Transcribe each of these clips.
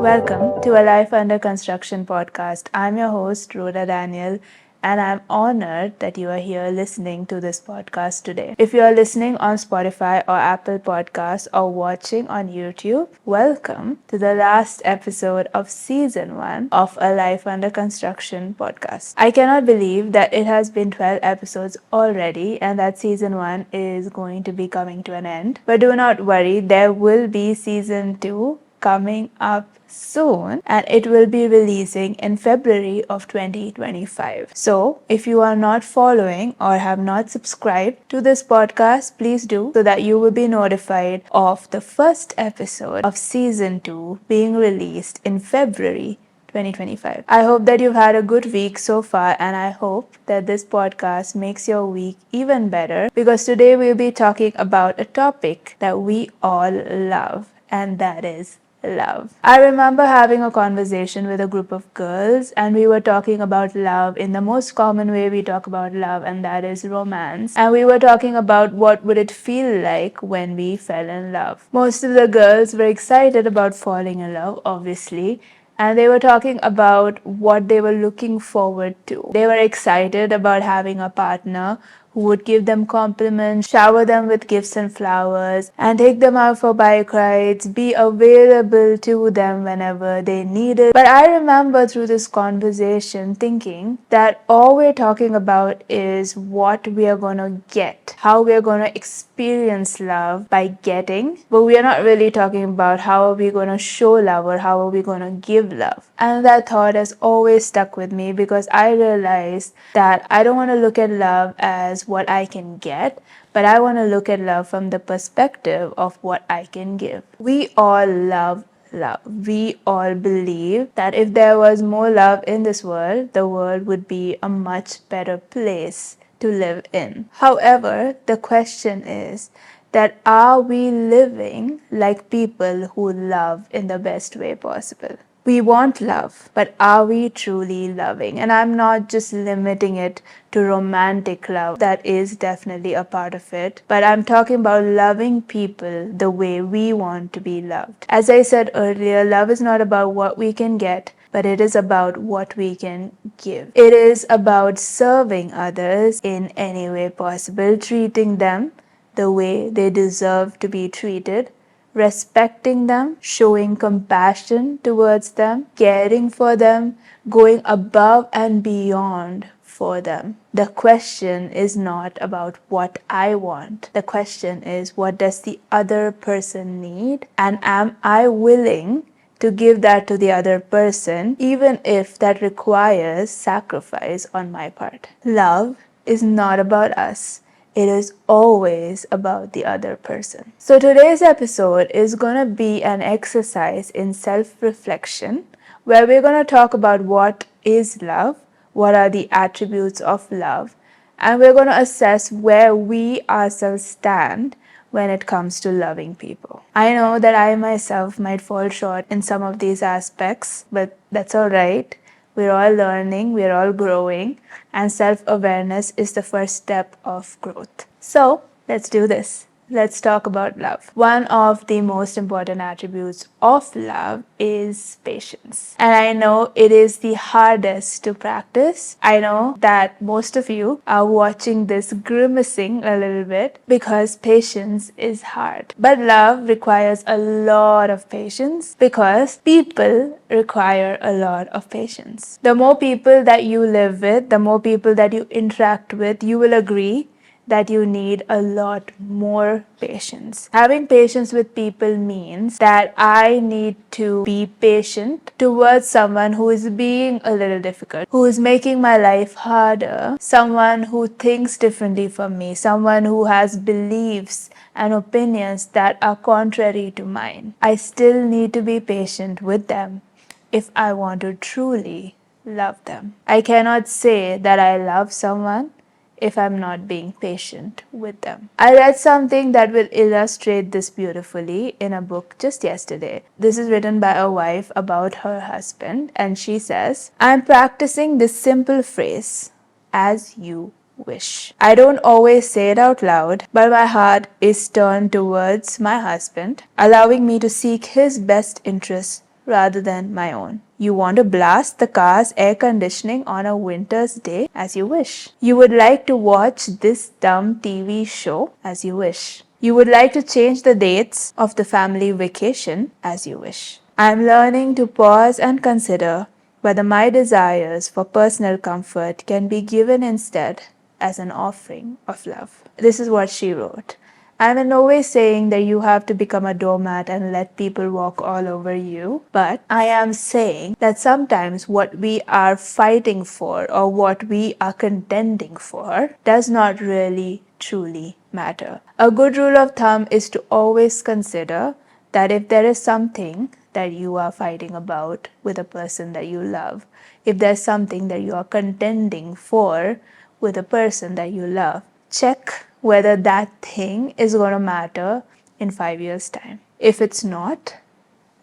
Welcome to a Life Under Construction podcast. I'm your host, Rhoda Daniel, and I'm honored that you are here listening to this podcast today. If you are listening on Spotify or Apple Podcasts or watching on YouTube, welcome to the last episode of Season 1 of a Life Under Construction podcast. I cannot believe that it has been 12 episodes already and that Season 1 is going to be coming to an end. But do not worry, there will be Season 2 coming up soon and it will be releasing in February of 2025. So if you are not following or have not subscribed to this podcast, please do so that you will be notified of the first episode of season 2 being released in February 2025. I hope that you've had a good week so far, and I hope that this podcast makes your week even better because today we'll be talking about a topic that we all love, and that is love. I remember having a conversation with a group of girls and we were talking about love in the most common way we talk about love, and that is romance. And we were talking about what would it feel like when we fell in love. Most of the girls were excited about falling in love, obviously, and they were talking about what they were looking forward to. They were excited about having a partner who would give them compliments, shower them with gifts and flowers, and take them out for bike rides, be available to them whenever they needed. But I remember through this conversation thinking that all we're talking about is what we are going to get, how we are going to experience love by getting, but we are not really talking about how are we going to show love or how are we going to give love. And that thought has always stuck with me because I realized that I don't want to look at love as what I can get, but I want to look at love from the perspective of what I can give. We all love love. We all believe that if there was more love in this world, the world would be a much better place to live in. However, the question is that are we living like people who love in the best way possible? We want love, but are we truly loving? And I'm not just limiting it to romantic love. That is definitely a part of it. But I'm talking about loving people the way we want to be loved. As I said earlier, love is not about what we can get, but it is about what we can give. It is about serving others in any way possible, treating them the way they deserve to be treated, respecting them, showing compassion towards them, caring for them, going above and beyond for them. The question is not about what I want. The question is, what does the other person need? And am I willing to give that to the other person, even if that requires sacrifice on my part? Love is not about us. It is always about the other person. So today's episode is going to be an exercise in self-reflection where we're going to talk about what is love, what are the attributes of love, and we're going to assess where we ourselves stand when it comes to loving people. I know that I myself might fall short in some of these aspects, but that's all right. We're all learning, we're all growing, and self-awareness is the first step of growth. So, let's do this. Let's talk about love. One of the most important attributes of love is patience. And I know it is the hardest to practice. I know that most of you are watching this grimacing a little bit because patience is hard. But love requires a lot of patience because people require a lot of patience. The more people that you live with, the more people that you interact with, you will agree that you need a lot more patience. Having patience with people means that I need to be patient towards someone who is being a little difficult, who is making my life harder, someone who thinks differently from me, someone who has beliefs and opinions that are contrary to mine. I still need to be patient with them if I want to truly love them. I cannot say that I love someone if I'm not being patient with them. I read something that will illustrate this beautifully in a book just yesterday. This is written by a wife about her husband, and she says, "I'm practicing this simple phrase, as you wish. I don't always say it out loud, but my heart is turned towards my husband, allowing me to seek his best interests rather than my own. You want to blast the car's air conditioning on a winter's day as you wish. You would like to watch this dumb TV show as you wish. You would like to change the dates of the family vacation as you wish. I am learning to pause and consider whether my desires for personal comfort can be given instead as an offering of love. This is what she wrote. I'm in no way saying that you have to become a doormat and let people walk all over you, but I am saying that sometimes what we are fighting for or what we are contending for does not really truly matter. A good rule of thumb is to always consider that if there is something that you are fighting about with a person that you love, if there's something that you are contending for with a person that you love, check whether that thing is going to matter in 5 years' time. If it's not,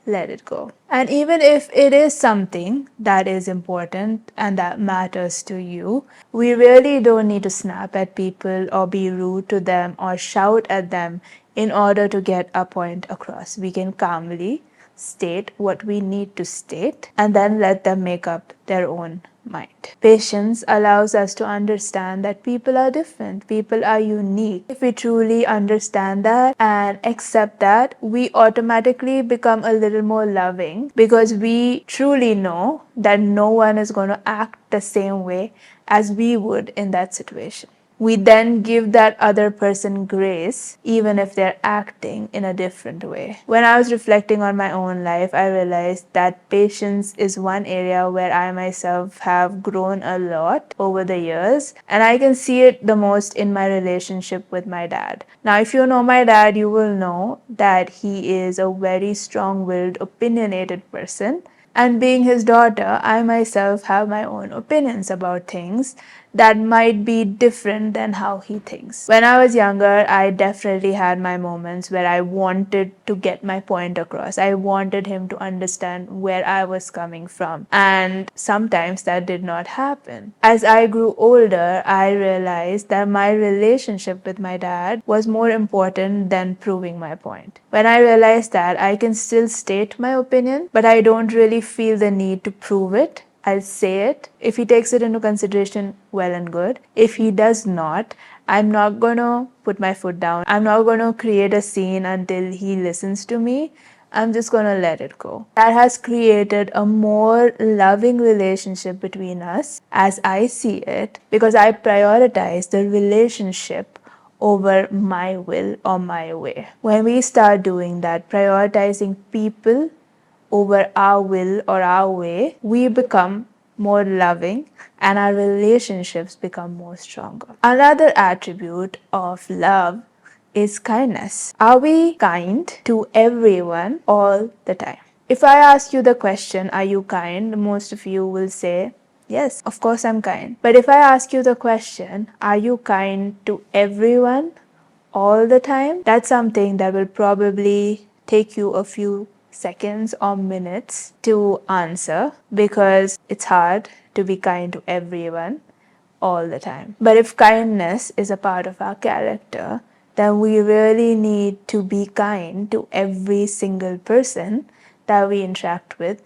let it go. And even if it is something that is important and that matters to you, we really don't need to snap at people or be rude to them or shout at them in order to get a point across. We can calmly state what we need to state and then let them make up their own mind. Patience allows us to understand that people are different, people are unique. If we truly understand that and accept that, we automatically become a little more loving because we truly know that no one is going to act the same way as we would in that situation. We then give that other person grace even if they're acting in a different way. When I was reflecting on my own life, I realized that patience is one area where I myself have grown a lot over the years, and I can see it the most in my relationship with my dad. Now, if you know my dad, you will know that he is a very strong-willed, opinionated person. And being his daughter, I myself have my own opinions about things that might be different than how he thinks. When I was younger, I definitely had my moments where I wanted to get my point across. I wanted him to understand where I was coming from. And sometimes that did not happen. As I grew older, I realized that my relationship with my dad was more important than proving my point. When I realized that, I can still state my opinion, but I don't really feel the need to prove it. I'll say it. If he takes it into consideration, well and good. If he does not, I'm not going to put my foot down. I'm not going to create a scene until he listens to me. I'm just going to let it go. That has created a more loving relationship between us as I see it, because I prioritize the relationship over my will or my way. When we start doing that, prioritizing people over our will or our way, we become more loving and our relationships become more stronger. Another attribute of love is kindness. Are we kind to everyone all the time? If I ask you the question, are you kind? Most of you will say, yes, of course I'm kind. But if I ask you the question, are you kind to everyone all the time? That's something that will probably take you a few seconds or minutes to answer, because it's hard to be kind to everyone all the time. But if kindness is a part of our character, then we really need to be kind to every single person that we interact with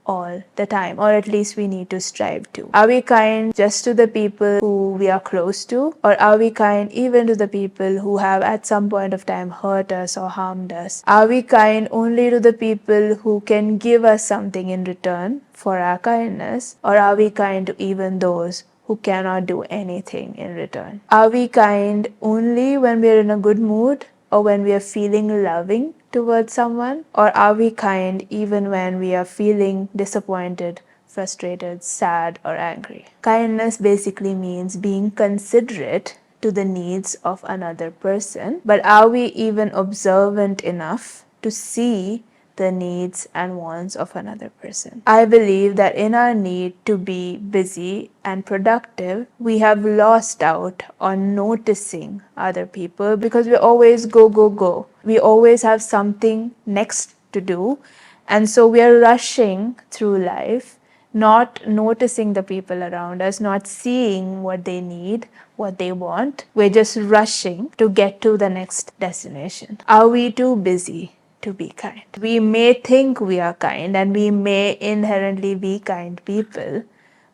all the time, or at least we need to strive to. Are we kind just to the people who we are close to, or are we kind even to the people who have at some point of time hurt us or harmed us? Are we kind only to the people who can give us something in return for our kindness, or are we kind to even those who cannot do anything in return? Are we kind only when we are in a good mood or when we are feeling loving towards someone? Or are we kind even when we are feeling disappointed, frustrated, sad, or angry? Kindness basically means being considerate to the needs of another person, but are we even observant enough to see the needs and wants of another person? I believe that in our need to be busy and productive, we have lost out on noticing other people because we always go, go, go. We always have something next to do. And so we are rushing through life, not noticing the people around us, not seeing what they need, what they want. We're just rushing to get to the next destination. Are we too busy to be kind. We may think we are kind and we may inherently be kind people,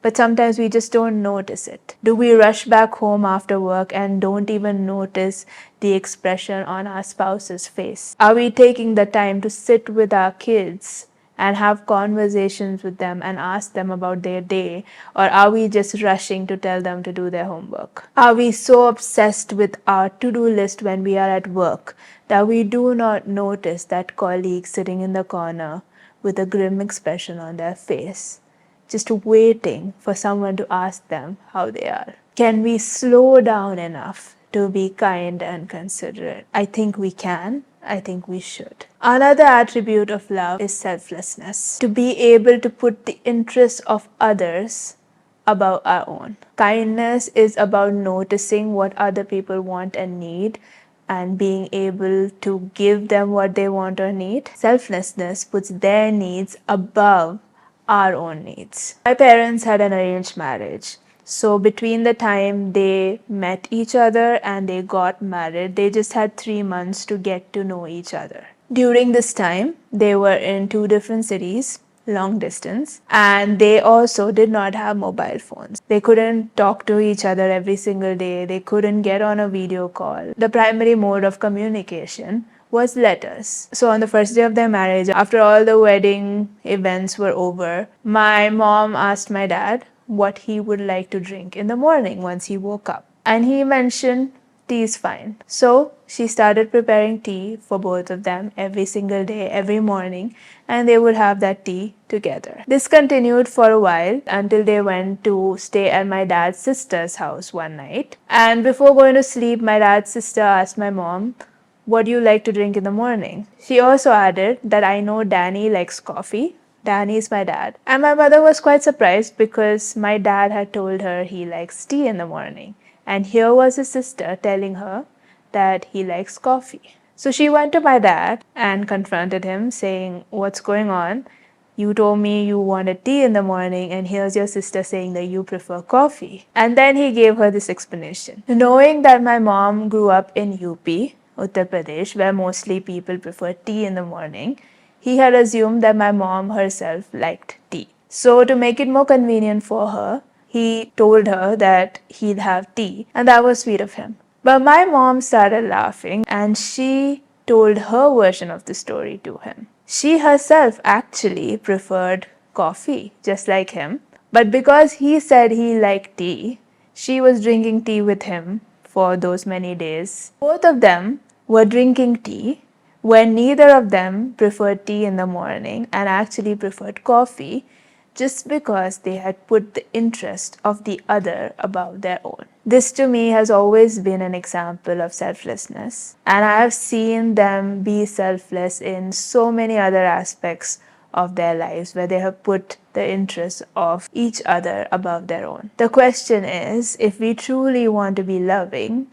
but sometimes we just don't notice it. Do we rush back home after work and don't even notice the expression on our spouse's face? Are we taking the time to sit with our kids and have conversations with them and ask them about their day? Or are we just rushing to tell them to do their homework? Are we so obsessed with our to-do list when we are at work that we do not notice that colleague sitting in the corner with a grim expression on their face, just waiting for someone to ask them how they are? Can we slow down enough to be kind and considerate? I think we can. I think we should. Another attribute of love is selflessness. To be able to put the interests of others above our own. Kindness is about noticing what other people want and need and being able to give them what they want or need. Selflessness puts their needs above our own needs. My parents had an arranged marriage. So between the time they met each other and they got married, they just had 3 months to get to know each other. During this time, they were in 2 different cities, long distance, and they also did not have mobile phones. They couldn't talk to each other every single day. They couldn't get on a video call. The primary mode of communication was letters. So on the first day of their marriage, after all the wedding events were over, my mom asked my dad what he would like to drink in the morning once he woke up. And he mentioned tea is fine. So she started preparing tea for both of them every single day, every morning, and they would have that tea together. This continued for a while until they went to stay at my dad's sister's house one night. And before going to sleep, my dad's sister asked my mom, "What do you like to drink in the morning?" She also added that, "I know Danny likes coffee." Danny is my dad. And my mother was quite surprised because my dad had told her he likes tea in the morning. And here was his sister telling her that he likes coffee. So she went to my dad and confronted him, saying, "What's going on? You told me you wanted tea in the morning, and here's your sister saying that you prefer coffee." And then he gave her this explanation. Knowing that my mom grew up in UP, Uttar Pradesh, where mostly people prefer tea in the morning, he had assumed that my mom herself liked tea. So to make it more convenient for her, he told her that he'd have tea, and that was sweet of him. But my mom started laughing and she told her version of the story to him. She herself actually preferred coffee, just like him. But because he said he liked tea, she was drinking tea with him for those many days. Both of them were drinking tea when neither of them preferred tea in the morning and actually preferred coffee, just because they had put the interest of the other above their own. This to me has always been an example of selflessness, and I have seen them be selfless in so many other aspects of their lives where they have put the interests of each other above their own. The question is, if we truly want to be loving,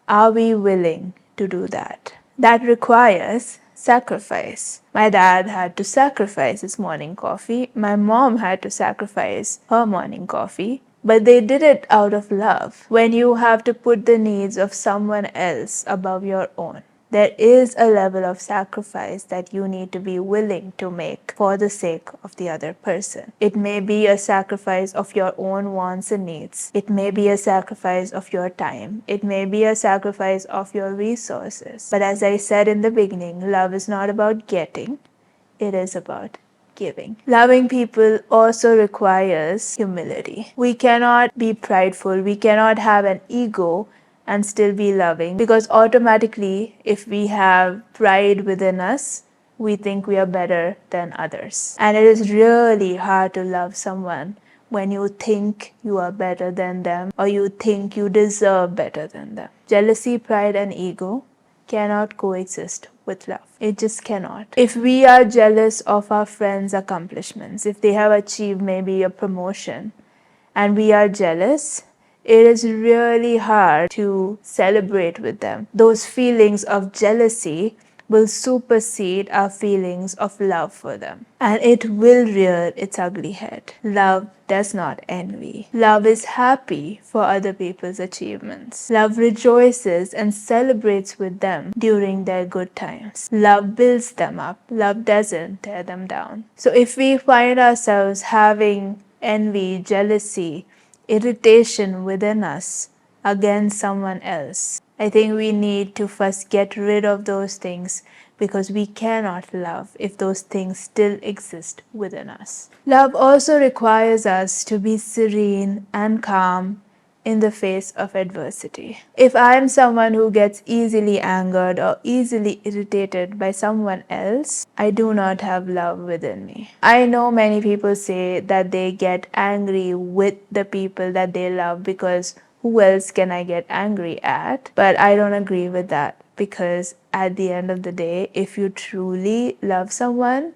are we willing to do that? That requires sacrifice. My dad had to sacrifice his morning coffee. My mom had to sacrifice her morning coffee. But they did it out of love. When you have to put the needs of someone else above your own, there is a level of sacrifice that you need to be willing to make for the sake of the other person. It may be a sacrifice of your own wants and needs. It may be a sacrifice of your time. It may be a sacrifice of your resources. But as I said in the beginning, love is not about getting, it is about giving. Loving people also requires humility. We cannot be prideful. We cannot have an ego and still be loving, because automatically, if we have pride within us, we think we are better than others. And it is really hard to love someone when you think you are better than them or you think you deserve better than them. Jealousy, pride, and ego cannot coexist with love. It just cannot. If we are jealous of our friends' accomplishments, if they have achieved maybe a promotion and we are jealous, it is really hard to celebrate with them. Those feelings of jealousy will supersede our feelings of love for them. And it will rear its ugly head. Love does not envy. Love is happy for other people's achievements. Love rejoices and celebrates with them during their good times. Love builds them up. Love doesn't tear them down. So if we find ourselves having envy, jealousy, irritation within us against someone else, I think we need to first get rid of those things, because we cannot love if those things still exist within us. Love also requires us to be serene and calm in the face of adversity. If I am someone who gets easily angered or easily irritated by someone else, I do not have love within me. I know many people say that they get angry with the people that they love because who else can I get angry at? But I don't agree with that, because at the end of the day, if you truly love someone,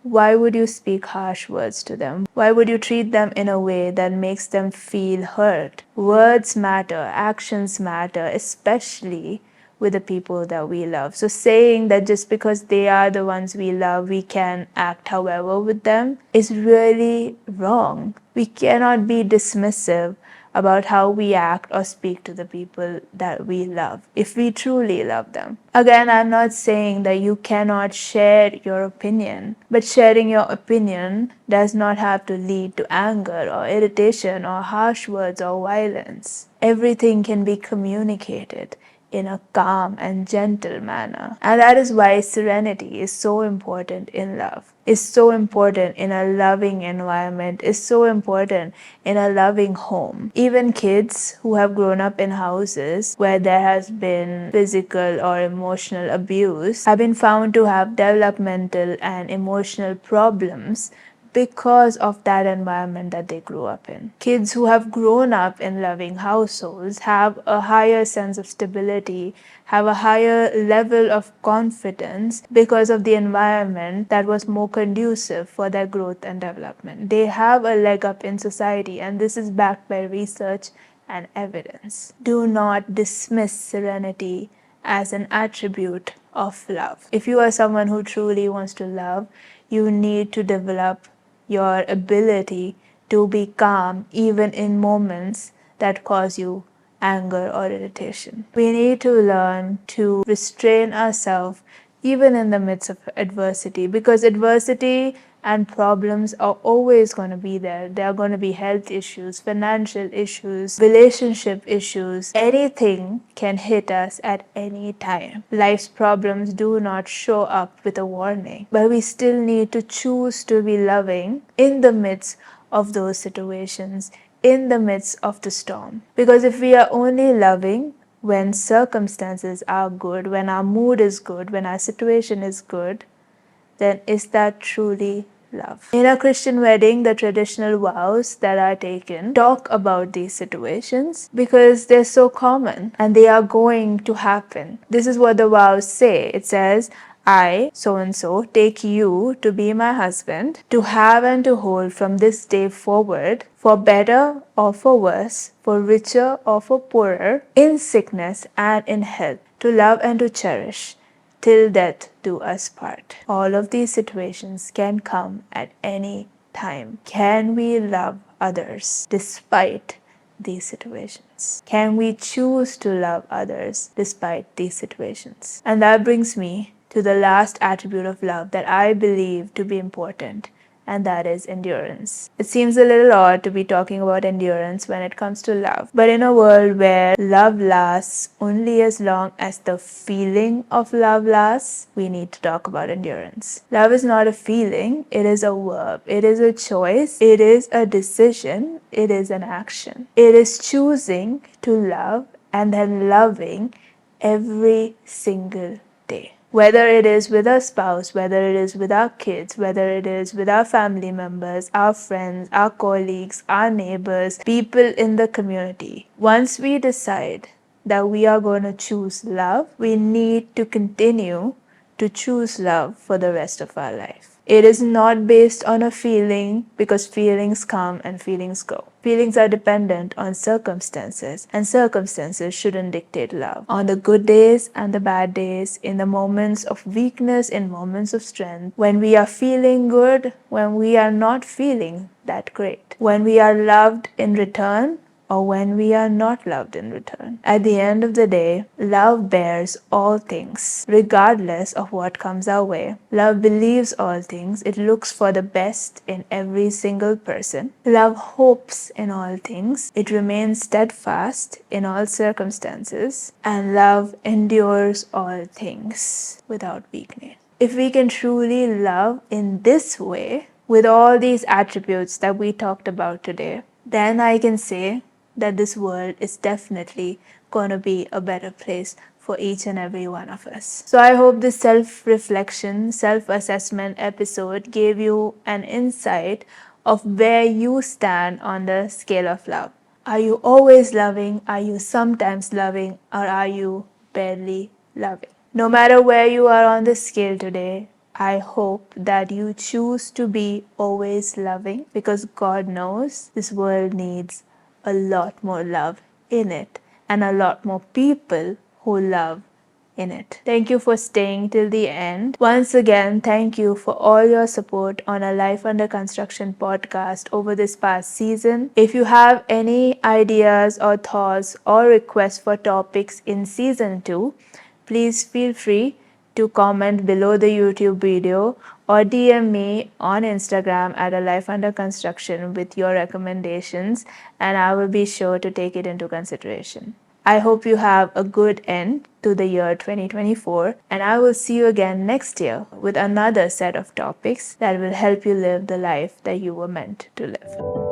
why would you speak harsh words to them? Why would you treat them in a way that makes them feel hurt? Words matter, actions matter, especially with the people that we love. So saying that just because they are the ones we love, we can act however with them is really wrong. We cannot be dismissive about how we act or speak to the people that we love if we truly love them. Again, I'm not saying that you cannot share your opinion, but sharing your opinion does not have to lead to anger or irritation or harsh words or violence. Everything can be communicated in a calm and gentle manner. And that is why serenity is so important in love, is so important in a loving environment, is so important in a loving home. Even kids who have grown up in houses where there has been physical or emotional abuse have been found to have developmental and emotional problems because of that environment that they grew up in. Kids who have grown up in loving households have a higher sense of stability, have a higher level of confidence because of the environment that was more conducive for their growth and development. They have a leg up in society, and this is backed by research and evidence. Do not dismiss serenity as an attribute of love. If you are someone who truly wants to love, you need to develop your ability to be calm even in moments that cause you anger or irritation. We need to learn to restrain ourselves even in the midst of adversity, because adversity and problems are always going to be there. There are going to be health issues, financial issues, relationship issues. Anything can hit us at any time. Life's problems do not show up with a warning, but we still need to choose to be loving in the midst of those situations, in the midst of the storm. Because if we are only loving when circumstances are good, when our mood is good, when our situation is good, then is that truly love? In a Christian wedding, the traditional vows that are taken talk about these situations because they're so common and they are going to happen. This is what the vows say. It says, I, so and so, take you to be my husband, to have and to hold from this day forward, for better or for worse, for richer or for poorer, in sickness and in health, to love and to cherish, till death do us part. All of these situations can come at any time. Can we love others despite these situations? Can we choose to love others despite these situations? And that brings me to the last attribute of love that I believe to be important, and that is endurance. It seems a little odd to be talking about endurance when it comes to love, but in a world where love lasts only as long as the feeling of love lasts, we need to talk about endurance. Love is not a feeling, it is a verb, it is a choice, it is a decision, it is an action. It is choosing to love and then loving every single day. Whether it is with our spouse, whether it is with our kids, whether it is with our family members, our friends, our colleagues, our neighbors, people in the community. Once we decide that we are going to choose love, we need to continue to choose love for the rest of our life. It is not based on a feeling because feelings come and feelings go. Feelings are dependent on circumstances, and circumstances shouldn't dictate love. On the good days and the bad days, in the moments of weakness, in moments of strength, when we are feeling good, when we are not feeling that great, when we are loved in return, or when we are not loved in return. At the end of the day, love bears all things, regardless of what comes our way. Love believes all things. It looks for the best in every single person. Love hopes in all things. It remains steadfast in all circumstances. And love endures all things without weakening. If we can truly love in this way, with all these attributes that we talked about today, then I can say that this world is definitely going to be a better place for each and every one of us. So I hope this self-reflection, self-assessment episode gave you an insight of where you stand on the scale of love. Are you always loving? Are you sometimes loving? Or are you barely loving? No matter where you are on the scale today, I hope that you choose to be always loving, because God knows this world needs a lot more love in it and a lot more people who love in it. Thank you for staying till the end. Once again, thank you for all your support on a Life Under Construction podcast over this past season. If you have any ideas or thoughts or requests for topics in season 2, please feel free to comment below the YouTube video or DM me on Instagram at a Life Under Construction with your recommendations, and I will be sure to take it into consideration. I hope you have a good end to the year 2024, and I will see you again next year with another set of topics that will help you live the life that you were meant to live.